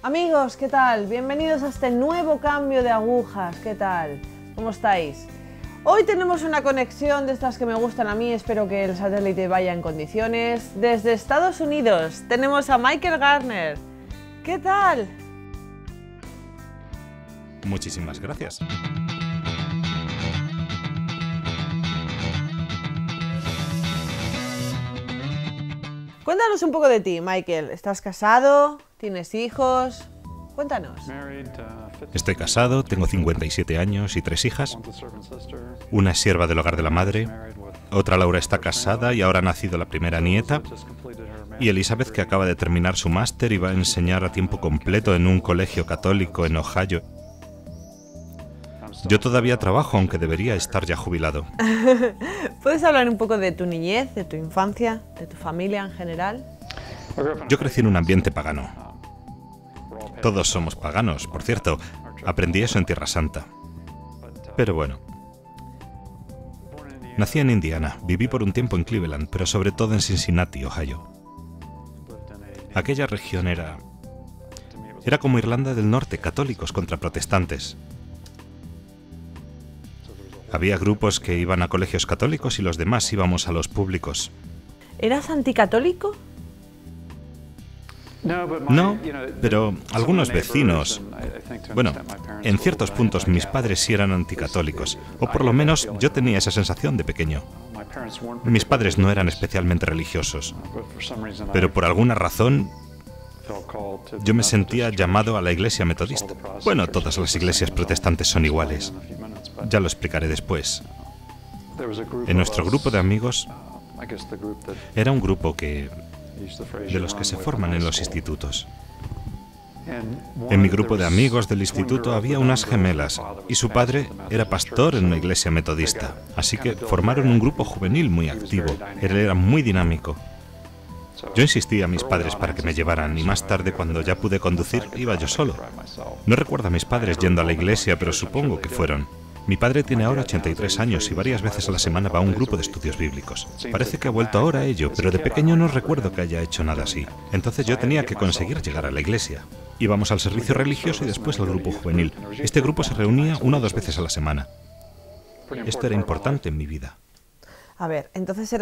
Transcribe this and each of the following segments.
Amigos, ¿qué tal? Bienvenidos a este nuevo cambio de agujas. ¿Qué tal? ¿Cómo estáis? Hoy tenemos una conexión de estas que me gustan a mí, espero que el satélite vaya en condiciones. Desde Estados Unidos tenemos a Michael Garner. ¿Qué tal? Muchísimas gracias. Cuéntanos un poco de ti, Michael. ¿Estás casado? ¿Tienes hijos? Cuéntanos. Estoy casado, tengo 57 años y 3 hijas. Una es sierva del hogar de la madre, otra Laura está casada y ahora ha nacido la primera nieta, y Elizabeth, que acaba de terminar su máster y va a enseñar a tiempo completo en un colegio católico en Ohio. Yo todavía trabajo, aunque debería estar ya jubilado. ¿Puedes hablar un poco de tu niñez, de tu infancia, de tu familia en general? Yo crecí en un ambiente pagano. Todos somos paganos, por cierto. Aprendí eso en Tierra Santa. Pero bueno. Nací en Indiana, viví por un tiempo en Cleveland, pero sobre todo en Cincinnati, Ohio. Aquella región era como Irlanda del Norte, católicos contra protestantes. Había grupos que iban a colegios católicos y los demás íbamos a los públicos. ¿Eras anticatólico? No, pero algunos vecinos... Bueno, en ciertos puntos mis padres sí eran anticatólicos, o por lo menos yo tenía esa sensación de pequeño. Mis padres no eran especialmente religiosos, pero por alguna razón yo me sentía llamado a la iglesia metodista. Bueno, todas las iglesias protestantes son iguales. Ya lo explicaré después. En nuestro grupo de amigos era un grupo de los que se forman en los institutos. En mi grupo de amigos del instituto había unas gemelas y su padre era pastor en una iglesia metodista, así que formaron un grupo juvenil muy activo. Él era muy dinámico. Yo insistí a mis padres para que me llevaran y más tarde, cuando ya pude conducir, iba yo solo. No recuerdo a mis padres yendo a la iglesia, pero supongo que fueron. Mi padre tiene ahora 83 años y varias veces a la semana va a un grupo de estudios bíblicos. Parece que ha vuelto ahora a ello, pero de pequeño no recuerdo que haya hecho nada así. Entonces yo tenía que conseguir llegar a la iglesia. Íbamos al servicio religioso y después al grupo juvenil. Este grupo se reunía 1 o 2 veces a la semana. Esto era importante en mi vida. A ver, entonces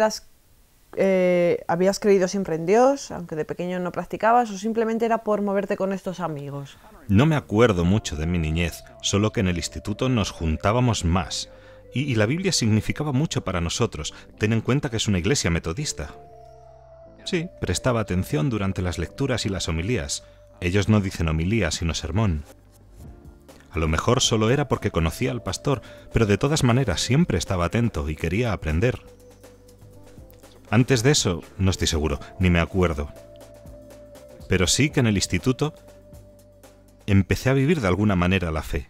¿habías creído siempre en Dios, aunque de pequeño no practicabas, o simplemente era por moverte con estos amigos? No me acuerdo mucho de mi niñez, solo que en el instituto nos juntábamos más. Y la Biblia significaba mucho para nosotros. Ten en cuenta que es una iglesia metodista. Sí, prestaba atención durante las lecturas y las homilías. Ellos no dicen homilía, sino sermón. A lo mejor solo era porque conocía al pastor, pero de todas maneras siempre estaba atento y quería aprender. Antes de eso, no estoy seguro, ni me acuerdo. Pero sí que en el instituto empecé a vivir de alguna manera la fe.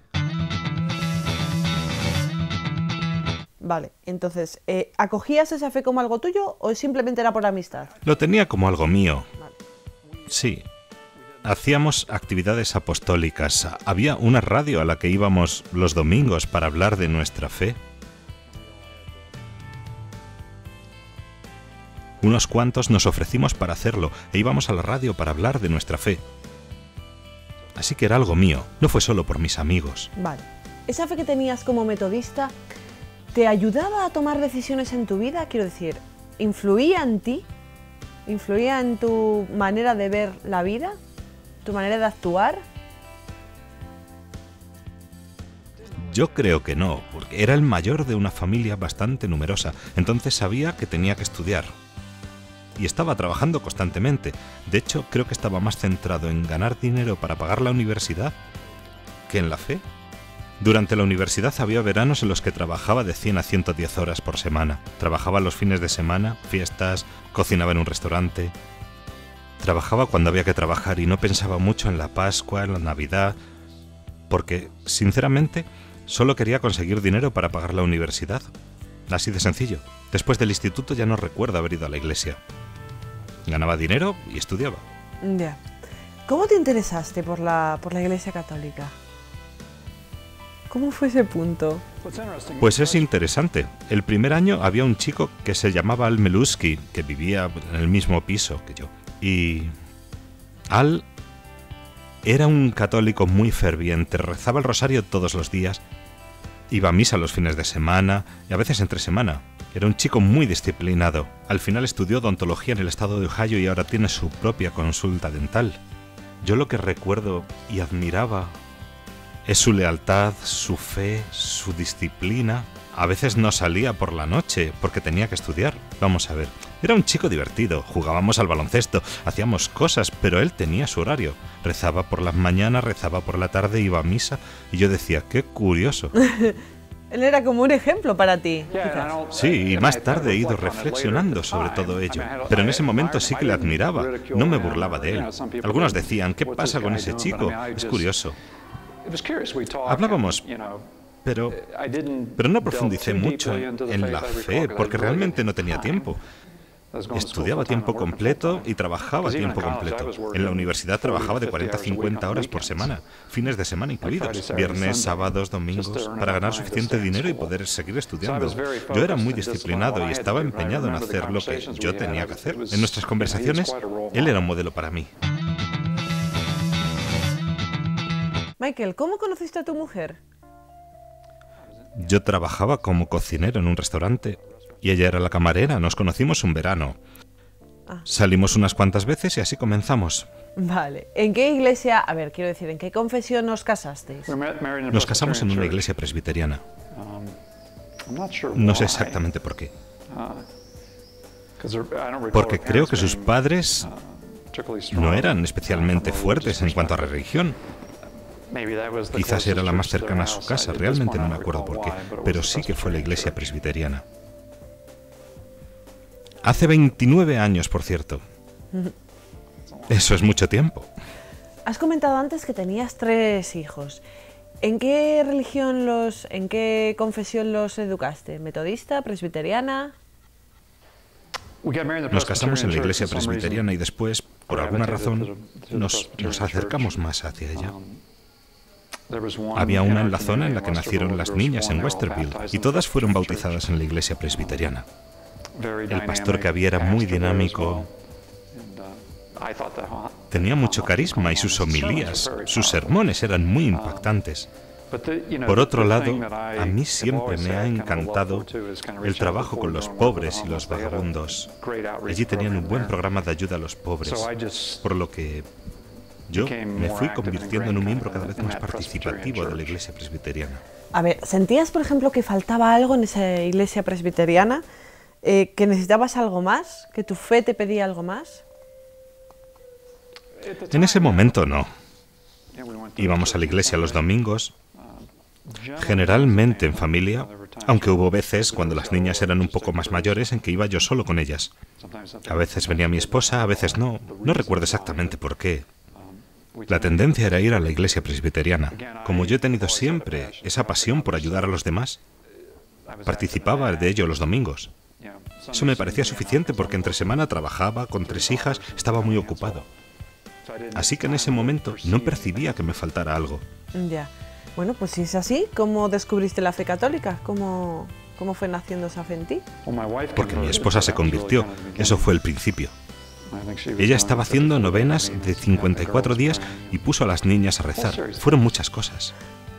Vale, entonces, ¿acogías esa fe como algo tuyo o simplemente era por amistad? Lo tenía como algo mío. Vale. Sí. Hacíamos actividades apostólicas. Había una radio a la que íbamos los domingos para hablar de nuestra fe. Unos cuantos nos ofrecimos para hacerlo e íbamos a la radio para hablar de nuestra fe. Así que era algo mío, no fue solo por mis amigos. Vale. ¿Esa fe que tenías como metodista te ayudaba a tomar decisiones en tu vida? Quiero decir, ¿influía en ti? ¿Influía en tu manera de ver la vida? ¿Tu manera de actuar? Yo creo que no, porque era el mayor de una familia bastante numerosa, entonces sabía que tenía que estudiar. Y estaba trabajando constantemente. De hecho, creo que estaba más centrado en ganar dinero para pagar la universidad que en la fe. Durante la universidad había veranos en los que trabajaba de 100 a 110 horas por semana. Trabajaba los fines de semana, fiestas, cocinaba en un restaurante. Trabajaba cuando había que trabajar y no pensaba mucho en la Pascua, en la Navidad, porque, sinceramente, solo quería conseguir dinero para pagar la universidad. Así de sencillo. Después del instituto ya no recuerdo haber ido a la iglesia. Ganaba dinero y estudiaba. Ya. ¿Cómo te interesaste por la Iglesia Católica? ¿Cómo fue ese punto? Pues es interesante. El primer año había un chico que se llamaba Al Meluski, que vivía en el mismo piso que yo. Y Al Era un católico muy ferviente, rezaba el rosario todos los días, iba a misa los fines de semana y a veces entre semana. Era un chico muy disciplinado. Al final estudió odontología en el estado de Ohio y ahora tiene su propia consulta dental. Yo lo que recuerdo y admiraba es su lealtad, su fe, su disciplina. A veces no salía por la noche porque tenía que estudiar. Vamos a ver, era un chico divertido, jugábamos al baloncesto, hacíamos cosas, pero él tenía su horario. Rezaba por las mañanas, rezaba por la tarde, iba a misa y yo decía, qué curioso. Él era como un ejemplo para ti. Sí, y más tarde he ido reflexionando sobre todo ello. Pero en ese momento sí que le admiraba, no me burlaba de él. Algunos decían, ¿qué pasa con ese chico? Es curioso. Hablábamos, pero no profundicé mucho en la fe, porque realmente no tenía tiempo. Estudiaba a tiempo completo y trabajaba a tiempo completo. En la universidad trabajaba de 40 a 50 horas por semana, fines de semana incluidos, viernes, sábados, domingos, para ganar suficiente dinero y poder seguir estudiando. Yo era muy disciplinado y estaba empeñado en hacer lo que yo tenía que hacer. En nuestras conversaciones, él era un modelo para mí. Michael, ¿cómo conociste a tu mujer? Yo trabajaba como cocinero en un restaurante y ella era la camarera. Nos conocimos un verano. Salimos unas cuantas veces y así comenzamos. Vale. ¿En qué iglesia, ¿en qué confesión nos casasteis? Nos casamos en una iglesia presbiteriana. No sé exactamente por qué. Porque creo que sus padres no eran especialmente fuertes en cuanto a religión. Quizás era la más cercana a su casa, realmente no me acuerdo por qué, pero sí que fue la iglesia presbiteriana. Hace 29 años, por cierto. Eso es mucho tiempo. Has comentado antes que tenías 3 hijos. ¿En qué confesión los educaste? ¿Metodista, presbiteriana? Nos casamos en la iglesia presbiteriana y después, por alguna razón, nos acercamos más hacia ella. Había una en la zona en la que nacieron las niñas en Westerville y todas fueron bautizadas en la iglesia presbiteriana. El pastor que había era muy dinámico, tenía mucho carisma y sus homilías, sus sermones eran muy impactantes. Por otro lado, a mí siempre me ha encantado el trabajo con los pobres y los vagabundos. Allí tenían un buen programa de ayuda a los pobres, por lo que yo me fui convirtiendo en un miembro cada vez más participativo de la iglesia presbiteriana. A ver, ¿sentías, por ejemplo, que faltaba algo en esa iglesia presbiteriana? ¿Que necesitabas algo más? ¿Que tu fe te pedía algo más? En ese momento no. Íbamos a la iglesia los domingos, generalmente en familia, aunque hubo veces cuando las niñas eran un poco más mayores en que iba yo solo con ellas. A veces venía mi esposa, a veces no. No recuerdo exactamente por qué. La tendencia era ir a la iglesia presbiteriana. Como yo he tenido siempre esa pasión por ayudar a los demás, participaba de ello los domingos. Eso me parecía suficiente porque entre semana trabajaba con 3 hijas, estaba muy ocupado. Así que en ese momento no percibía que me faltara algo. Ya. Bueno, pues si es así, ¿cómo descubriste la fe católica? ¿Cómo fue naciendo esa fe en ti? Porque mi esposa se convirtió. Eso fue el principio. Ella estaba haciendo novenas de 54 días y puso a las niñas a rezar. Fueron muchas cosas.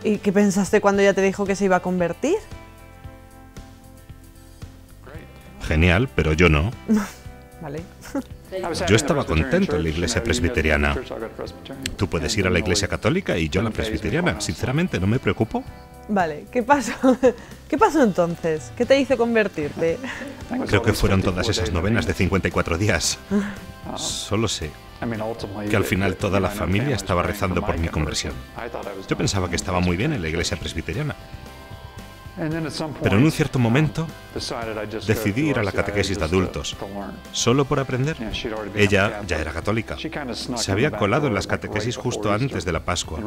¿Y qué pensaste cuando ella te dijo que se iba a convertir? Genial, pero yo no. Vale. Yo estaba contento en la iglesia presbiteriana. Tú puedes ir a la iglesia católica y yo a la presbiteriana. Sinceramente, no me preocupo. Vale, ¿qué pasó? ¿Qué pasó entonces? ¿Qué te hizo convertirte? Creo que fueron todas esas novenas de 54 días. Solo sé que al final toda la familia estaba rezando por mi conversión. Yo pensaba que estaba muy bien en la iglesia presbiteriana. Pero en un cierto momento decidí ir a la catequesis de adultos, solo por aprender. Ella ya era católica. Se había colado en las catequesis justo antes de la Pascua.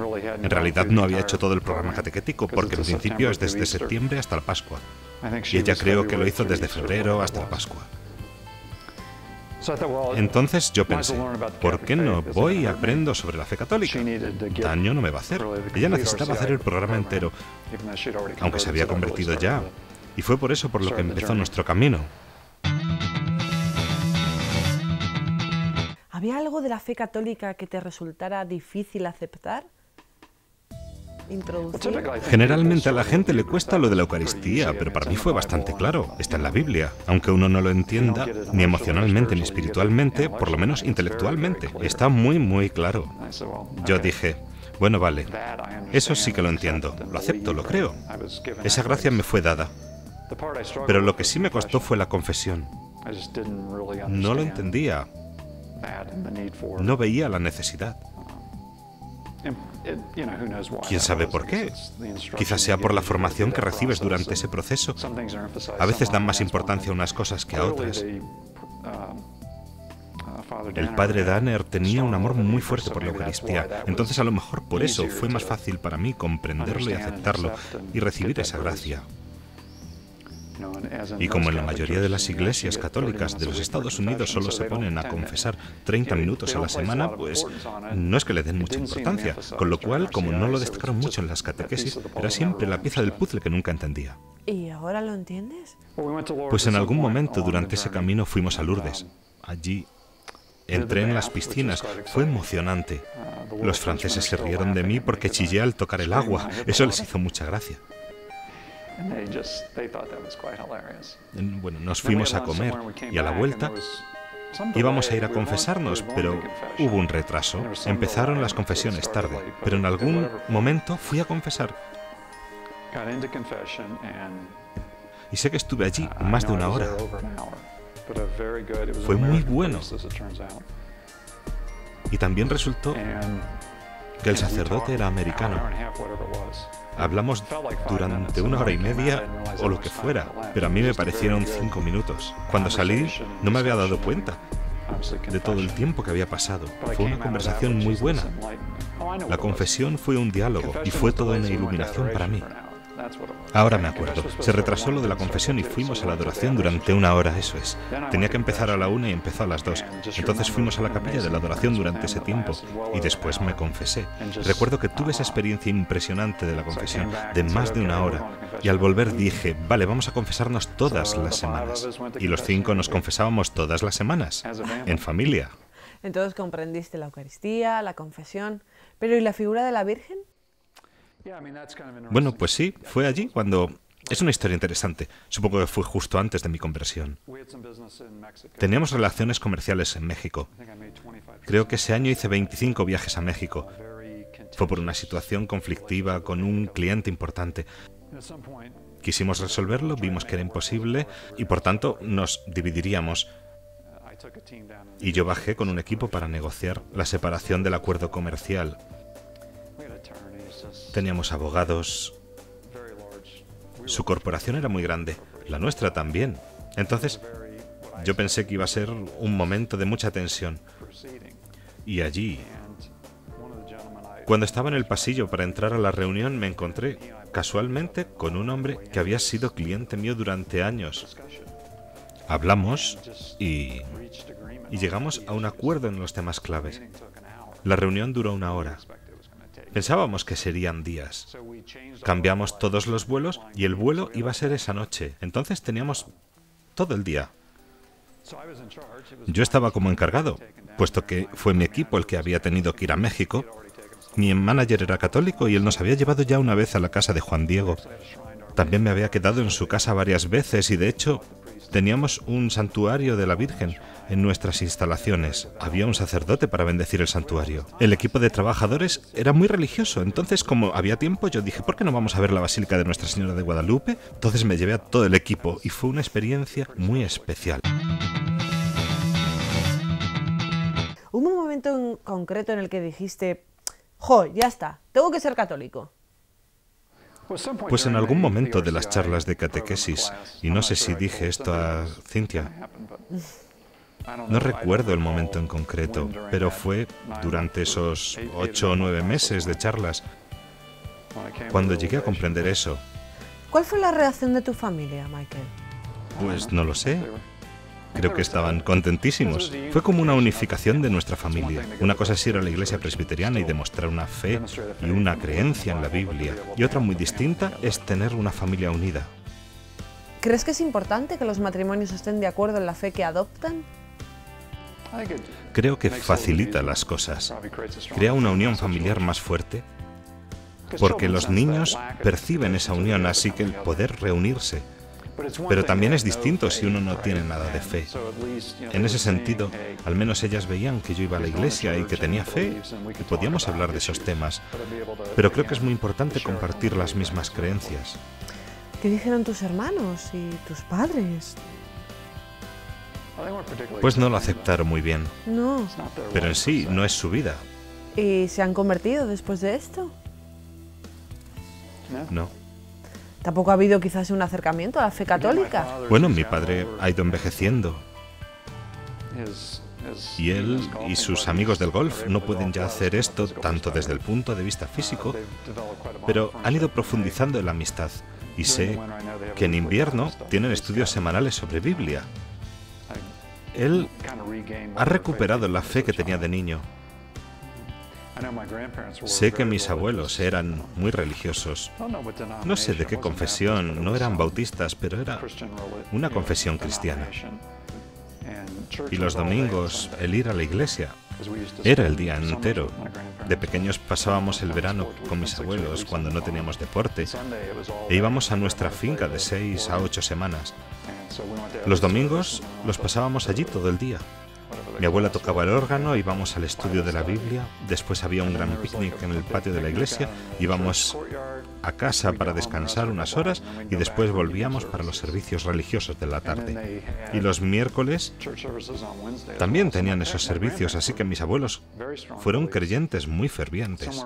En realidad no había hecho todo el programa catequético porque en principio es desde septiembre hasta la Pascua. Y ella creo que lo hizo desde febrero hasta la Pascua. Entonces yo pensé, ¿por qué no voy y aprendo sobre la fe católica? Daño no me va a hacer. Ella necesitaba hacer el programa entero, aunque se había convertido ya. Y fue por eso por lo que empezó nuestro camino. A ¿Había algo de la fe católica que te resultara difícil aceptar? ¿Introducir? Generalmente a la gente le cuesta lo de la Eucaristía, pero para mí fue bastante claro. Está en la Biblia. Aunque uno no lo entienda, ni emocionalmente ni espiritualmente, por lo menos intelectualmente. Está muy, muy claro. Yo dije, bueno, vale, eso sí que lo entiendo, lo acepto, lo creo. Esa gracia me fue dada. Pero lo que sí me costó fue la confesión. No lo entendía. No veía la necesidad. ¿Quién sabe por qué? Quizás sea por la formación que recibes durante ese proceso. A veces dan más importancia a unas cosas que a otras. El padre Danner tenía un amor muy fuerte por la Eucaristía, entonces a lo mejor por eso fue más fácil para mí comprenderlo y aceptarlo y recibir esa gracia. Y como en la mayoría de las iglesias católicas de los Estados Unidos solo se ponen a confesar 30 minutos a la semana, pues no es que le den mucha importancia, con lo cual, como no lo destacaron mucho en las catequesis, era siempre la pieza del puzzle que nunca entendía. ¿Y ahora lo entiendes? Pues en algún momento durante ese camino fuimos a Lourdes. Allí entré en las piscinas. Fue emocionante. Los franceses se rieron de mí porque chillé al tocar el agua. Eso les hizo mucha gracia. Bueno, nos fuimos a comer y a la vuelta íbamos a ir a confesarnos, pero hubo un retraso. Empezaron las confesiones tarde, pero en algún momento fui a confesar. Y sé que estuve allí más de una hora. Fue muy bueno. Y también resultó que el sacerdote era americano. Hablamos durante una hora y media o lo que fuera, pero a mí me parecieron 5 minutos. Cuando salí no me había dado cuenta de todo el tiempo que había pasado. Fue una conversación muy buena. La confesión fue un diálogo y fue toda una iluminación para mí. Ahora me acuerdo, se retrasó lo de la confesión y fuimos a la adoración durante una hora, eso es. Tenía que empezar a la 1 y empezó a las 2. Entonces fuimos a la capilla de la adoración durante ese tiempo y después me confesé. Recuerdo que tuve esa experiencia impresionante de la confesión, de más de una hora. Y al volver dije, vale, vamos a confesarnos todas las semanas. Y los 5 nos confesábamos todas las semanas, en familia. Entonces comprendiste la Eucaristía, la confesión, pero ¿y la figura de la Virgen? Bueno, pues sí, fue allí cuando... Es una historia interesante. Supongo que fue justo antes de mi conversión. Teníamos relaciones comerciales en México. Creo que ese año hice 25 viajes a México. Fue por una situación conflictiva con un cliente importante. Quisimos resolverlo, vimos que era imposible y por tanto nos dividiríamos. Y yo bajé con un equipo para negociar la separación del acuerdo comercial. Teníamos abogados. Su corporación era muy grande, la nuestra también. Entonces, yo pensé que iba a ser un momento de mucha tensión. Y allí, cuando estaba en el pasillo para entrar a la reunión, me encontré casualmente con un hombre que había sido cliente mío durante años. Hablamos y llegamos a un acuerdo en los temas claves. La reunión duró una hora. Pensábamos que serían días. Cambiamos todos los vuelos y el vuelo iba a ser esa noche. Entonces teníamos todo el día. Yo estaba como encargado, puesto que fue mi equipo el que había tenido que ir a México. Mi manager era católico y él nos había llevado ya una vez a la casa de Juan Diego. También me había quedado en su casa varias veces y de hecho teníamos un santuario de la Virgen en nuestras instalaciones. Había un sacerdote para bendecir el santuario. El equipo de trabajadores era muy religioso, entonces como había tiempo yo dije, ¿por qué no vamos a ver la Basílica de Nuestra Señora de Guadalupe? Entonces me llevé a todo el equipo y fue una experiencia muy especial. ¿Hubo un momento en concreto en el que dijiste, ¡jo, ya está, tengo que ser católico! Pues en algún momento de las charlas de catequesis, y no sé si dije esto a Cynthia, no recuerdo el momento en concreto, pero fue durante esos 8 o 9 meses de charlas cuando llegué a comprender eso. ¿Cuál fue la reacción de tu familia, Michael? Pues no lo sé. Creo que estaban contentísimos. Fue como una unificación de nuestra familia. Una cosa es ir a la iglesia presbiteriana y demostrar una fe y una creencia en la Biblia. Y otra muy distinta es tener una familia unida. ¿Crees que es importante que los matrimonios estén de acuerdo en la fe que adoptan? Creo que facilita las cosas. Crea una unión familiar más fuerte, porque los niños perciben esa unión, así que el poder reunirse. Pero también es distinto si uno no tiene nada de fe. En ese sentido, al menos ellas veían que yo iba a la iglesia y que tenía fe, y podíamos hablar de esos temas. Pero creo que es muy importante compartir las mismas creencias. ¿Qué dijeron tus hermanos y tus padres? Pues no lo aceptaron muy bien. No. Pero en sí, no es su vida. ¿Y se han convertido después de esto? No. ¿Tampoco ha habido quizás un acercamiento a la fe católica? Bueno, mi padre ha ido envejeciendo. Y él y sus amigos del golf no pueden ya hacer esto tanto desde el punto de vista físico, pero han ido profundizando en la amistad. Y sé que en invierno tienen estudios semanales sobre Biblia. Él ha recuperado la fe que tenía de niño. Sé que mis abuelos eran muy religiosos. No sé de qué confesión, no eran bautistas, pero era una confesión cristiana. Y los domingos, el ir a la iglesia era el día entero. De pequeños pasábamos el verano con mis abuelos cuando no teníamos deporte e íbamos a nuestra finca de 6 a 8 semanas. Los domingos los pasábamos allí todo el día. Mi abuela tocaba el órgano, íbamos al estudio de la Biblia, después había un gran picnic en el patio de la iglesia, íbamos a casa para descansar unas horas y después volvíamos para los servicios religiosos de la tarde. Y los miércoles también tenían esos servicios, así que mis abuelos fueron creyentes muy fervientes.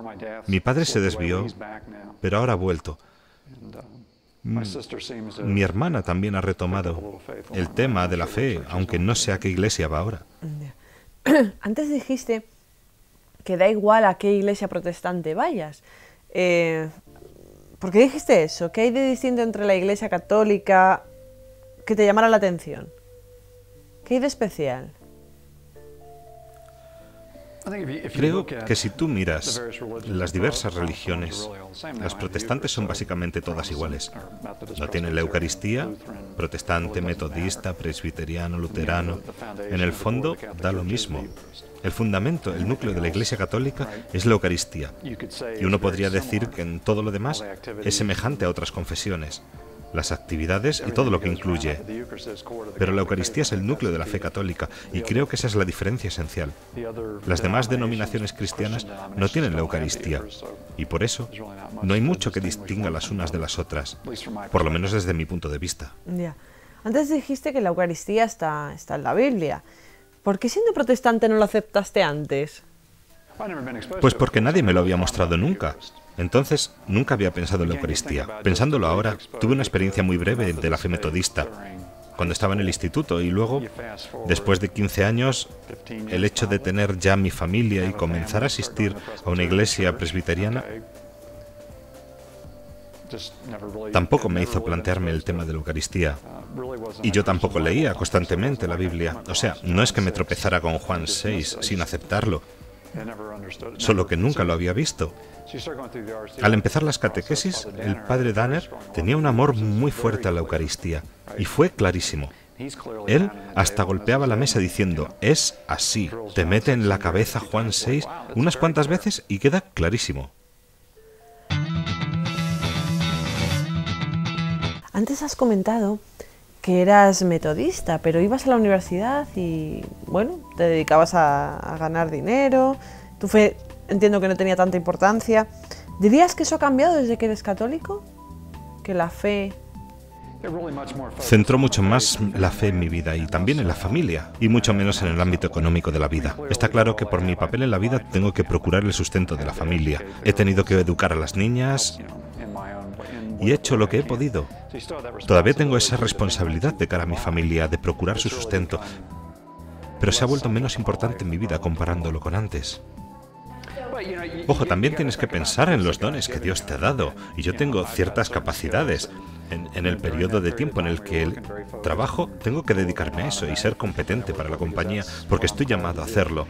Mi padre se desvió, pero ahora ha vuelto. Mi hermana también ha retomado el tema de la fe, aunque no sé a qué iglesia va ahora. Antes dijiste que da igual a qué iglesia protestante vayas. ¿Por qué dijiste eso? ¿Qué hay de distinto entre la iglesia católica que te llamara la atención? ¿Qué hay de especial? Creo que si tú miras las diversas religiones, las protestantes son básicamente todas iguales. No tienen la Eucaristía, protestante, metodista, presbiteriano, luterano. En el fondo da lo mismo. El fundamento, el núcleo de la Iglesia Católica es la Eucaristía. Y uno podría decir que en todo lo demás es semejante a otras confesiones. Las actividades y todo lo que incluye. Pero la Eucaristía es el núcleo de la fe católica y creo que esa es la diferencia esencial. Las demás denominaciones cristianas no tienen la Eucaristía y por eso no hay mucho que distinga las unas de las otras, por lo menos desde mi punto de vista. Ya. Antes dijiste que la Eucaristía está en la Biblia. ¿Por qué siendo protestante no lo aceptaste antes? Pues porque nadie me lo había mostrado nunca. Entonces, nunca había pensado en la Eucaristía. Pensándolo ahora, tuve una experiencia muy breve de la fe metodista, cuando estaba en el instituto, y luego, después de 15 años, el hecho de tener ya mi familia y comenzar a asistir a una iglesia presbiteriana, tampoco me hizo plantearme el tema de la Eucaristía. Y yo tampoco leía constantemente la Biblia. O sea, no es que me tropezara con Juan 6 sin aceptarlo, solo que nunca lo había visto. Al empezar las catequesis, el padre Danner tenía un amor muy fuerte a la Eucaristía, y fue clarísimo. Él hasta golpeaba la mesa diciendo, es así, te mete en la cabeza Juan 6 unas cuantas veces y queda clarísimo. Antes has comentado que eras metodista, pero ibas a la universidad y, bueno, te dedicabas a ganar dinero. Tu fe, entiendo que no tenía tanta importancia. ¿Dirías que eso ha cambiado desde que eres católico? ¿Que la fe centró mucho más la fe en mi vida y también en la familia, y mucho menos en el ámbito económico de la vida? Está claro que por mi papel en la vida tengo que procurar el sustento de la familia. He tenido que educar a las niñas y he hecho lo que he podido. Todavía tengo esa responsabilidad de cara a mi familia, de procurar su sustento, pero se ha vuelto menos importante en mi vida comparándolo con antes. Ojo, también tienes que pensar en los dones que Dios te ha dado, y yo tengo ciertas capacidades. En el periodo de tiempo en el que trabajo, tengo que dedicarme a eso y ser competente para la compañía, porque estoy llamado a hacerlo.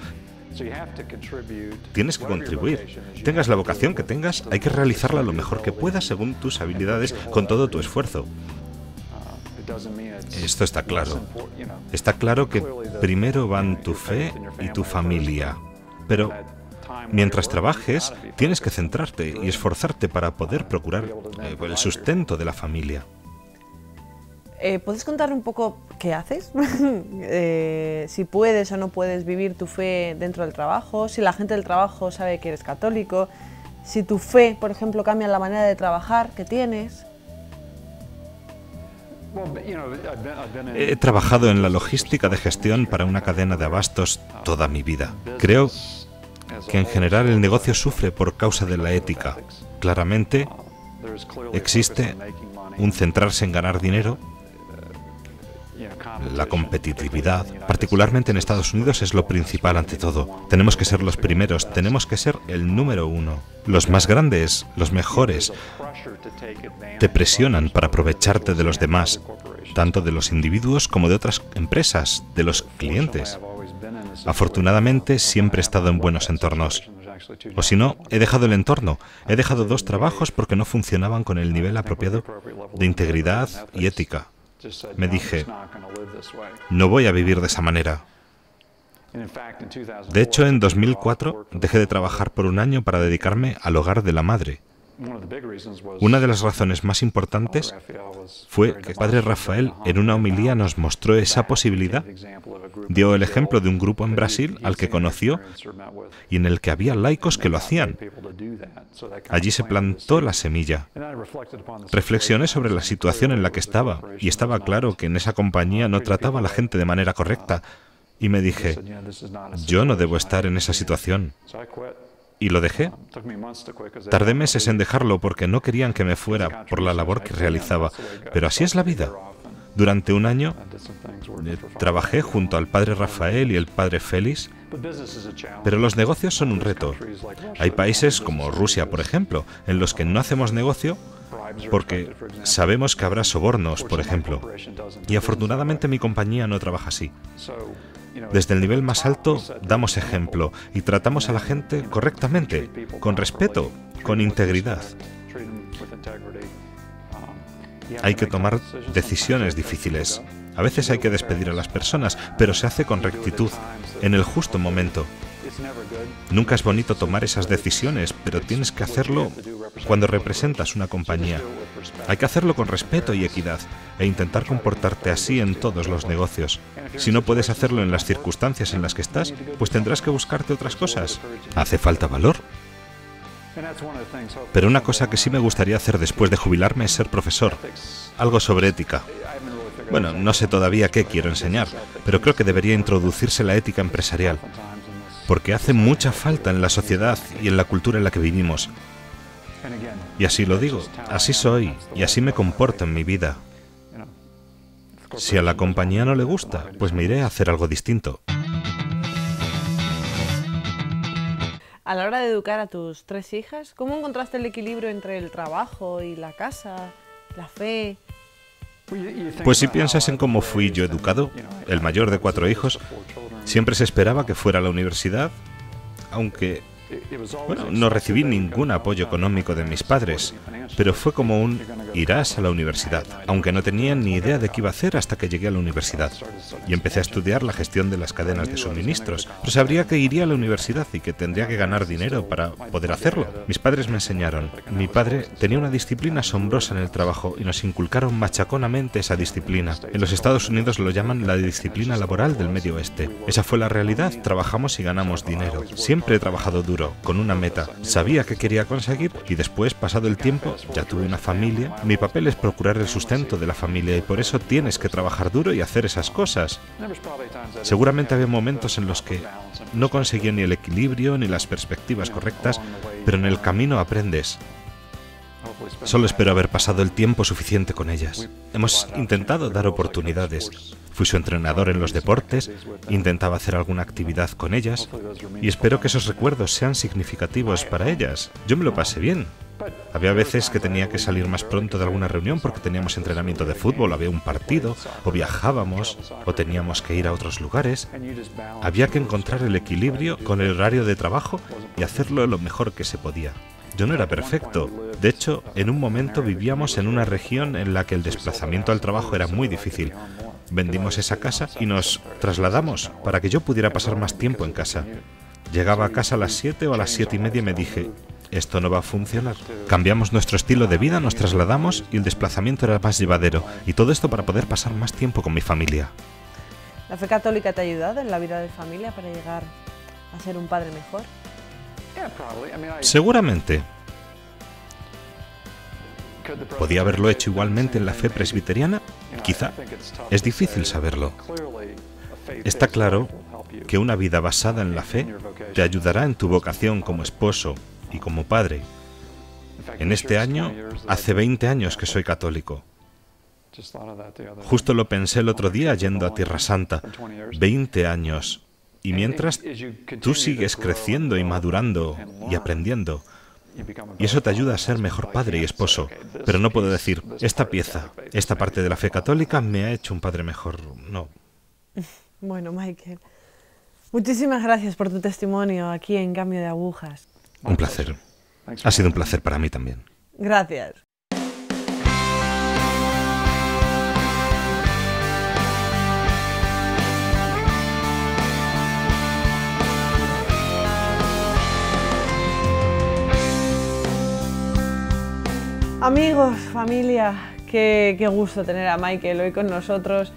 Tienes que contribuir. Tengas la vocación que tengas, hay que realizarla lo mejor que puedas según tus habilidades, con todo tu esfuerzo. Esto está claro. Está claro que primero van tu fe y tu familia. Pero mientras trabajes, tienes que centrarte y esforzarte para poder procurar el sustento de la familia. ¿Puedes contar un poco qué haces? Si puedes o no puedes vivir tu fe dentro del trabajo, si la gente del trabajo sabe que eres católico, si tu fe, por ejemplo, cambia la manera de trabajar que tienes. He trabajado en la logística de gestión para una cadena de abastos toda mi vida. Creo que en general el negocio sufre por causa de la ética. Claramente, existe un centrarse en ganar dinero. La competitividad, particularmente en Estados Unidos, es lo principal ante todo. Tenemos que ser los primeros, tenemos que ser el número uno. Los más grandes, los mejores, te presionan para aprovecharte de los demás, tanto de los individuos como de otras empresas, de los clientes. Afortunadamente, siempre he estado en buenos entornos. O si no, he dejado el entorno. He dejado 2 trabajos porque no funcionaban con el nivel apropiado de integridad y ética. Me dije, no voy a vivir de esa manera. De hecho, en 2004 dejé de trabajar por un año para dedicarme al hogar de la madre. Una de las razones más importantes fue que Padre Rafael en una homilía nos mostró esa posibilidad. Dio el ejemplo de un grupo en Brasil al que conoció y en el que había laicos que lo hacían. Allí se plantó la semilla. Reflexioné sobre la situación en la que estaba y estaba claro que en esa compañía no trataba a la gente de manera correcta. Y me dije, yo no debo estar en esa situación. Y lo dejé. Tardé meses en dejarlo porque no querían que me fuera por la labor que realizaba. Pero así es la vida. Durante un año trabajé junto al Padre Rafael y el Padre Félix, pero los negocios son un reto. Hay países como Rusia, por ejemplo, en los que no hacemos negocio porque sabemos que habrá sobornos, por ejemplo. Y afortunadamente mi compañía no trabaja así. Desde el nivel más alto damos ejemplo y tratamos a la gente correctamente, con respeto, con integridad. Hay que tomar decisiones difíciles. A veces hay que despedir a las personas, pero se hace con rectitud, en el justo momento. Nunca es bonito tomar esas decisiones, pero tienes que hacerlo cuando representas una compañía. Hay que hacerlo con respeto y equidad e intentar comportarte así en todos los negocios. Si no puedes hacerlo en las circunstancias en las que estás, pues tendrás que buscarte otras cosas. Hace falta valor. Pero una cosa que sí me gustaría hacer después de jubilarme es ser profesor. Algo sobre ética. Bueno, no sé todavía qué quiero enseñar, pero creo que debería introducirse la ética empresarial, porque hace mucha falta en la sociedad y en la cultura en la que vivimos. Y así lo digo, así soy y así me comporto en mi vida. Si a la compañía no le gusta, pues me iré a hacer algo distinto. A la hora de educar a tus 3 hijas, ¿cómo encontraste el equilibrio entre el trabajo y la casa, la fe? Pues si piensas en cómo fui yo educado, el mayor de 4 hijos, siempre se esperaba que fuera a la universidad, aunque, bueno, no recibí ningún apoyo económico de mis padres, pero fue como un irás a la universidad, aunque no tenía ni idea de qué iba a hacer hasta que llegué a la universidad. Y empecé a estudiar la gestión de las cadenas de suministros, pero sabría que iría a la universidad y que tendría que ganar dinero para poder hacerlo. Mis padres me enseñaron. Mi padre tenía una disciplina asombrosa en el trabajo y nos inculcaron machaconamente esa disciplina. En los Estados Unidos lo llaman la disciplina laboral del Medio Oeste. Esa fue la realidad, trabajamos y ganamos dinero. Siempre he trabajado duro, con una meta. Sabía qué quería conseguir y después, pasado el tiempo, ya tuve una familia. Mi papel es procurar el sustento de la familia y por eso tienes que trabajar duro y hacer esas cosas. Seguramente había momentos en los que no conseguía ni el equilibrio ni las perspectivas correctas, pero en el camino aprendes. Solo espero haber pasado el tiempo suficiente con ellas. Hemos intentado dar oportunidades. Fui su entrenador en los deportes, intentaba hacer alguna actividad con ellas y espero que esos recuerdos sean significativos para ellas. Yo me lo pasé bien. Había veces que tenía que salir más pronto de alguna reunión porque teníamos entrenamiento de fútbol, había un partido, o viajábamos, o teníamos que ir a otros lugares. Había que encontrar el equilibrio con el horario de trabajo y hacerlo lo mejor que se podía. Yo no era perfecto. De hecho, en un momento vivíamos en una región en la que el desplazamiento al trabajo era muy difícil. Vendimos esa casa y nos trasladamos para que yo pudiera pasar más tiempo en casa. Llegaba a casa a las 7 o a las 7:30 y me dije, esto no va a funcionar. Cambiamos nuestro estilo de vida, nos trasladamos y el desplazamiento era más llevadero. Y todo esto para poder pasar más tiempo con mi familia. ¿La fe católica te ha ayudado en la vida de familia para llegar a ser un padre mejor? Seguramente. ¿Podía haberlo hecho igualmente en la fe presbiteriana? Quizá. Es difícil saberlo. Está claro que una vida basada en la fe te ayudará en tu vocación como esposo y como padre. En este año, hace 20 años que soy católico. Justo lo pensé el otro día yendo a Tierra Santa. 20 años. Y mientras tú sigues creciendo y madurando y aprendiendo. Y eso te ayuda a ser mejor padre y esposo. Pero no puedo decir, esta pieza, esta parte de la fe católica me ha hecho un padre mejor. No. Bueno, Michael, muchísimas gracias por tu testimonio aquí en Cambio de Agujas. Un placer. Ha sido un placer para mí también. Gracias. Amigos, familia, qué gusto tener a Michael hoy con nosotros.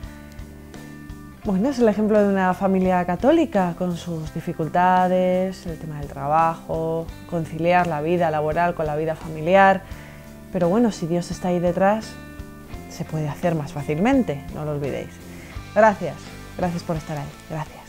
Bueno, es el ejemplo de una familia católica con sus dificultades, el tema del trabajo, conciliar la vida laboral con la vida familiar. Pero bueno, si Dios está ahí detrás, se puede hacer más fácilmente, no lo olvidéis. Gracias por estar ahí, gracias.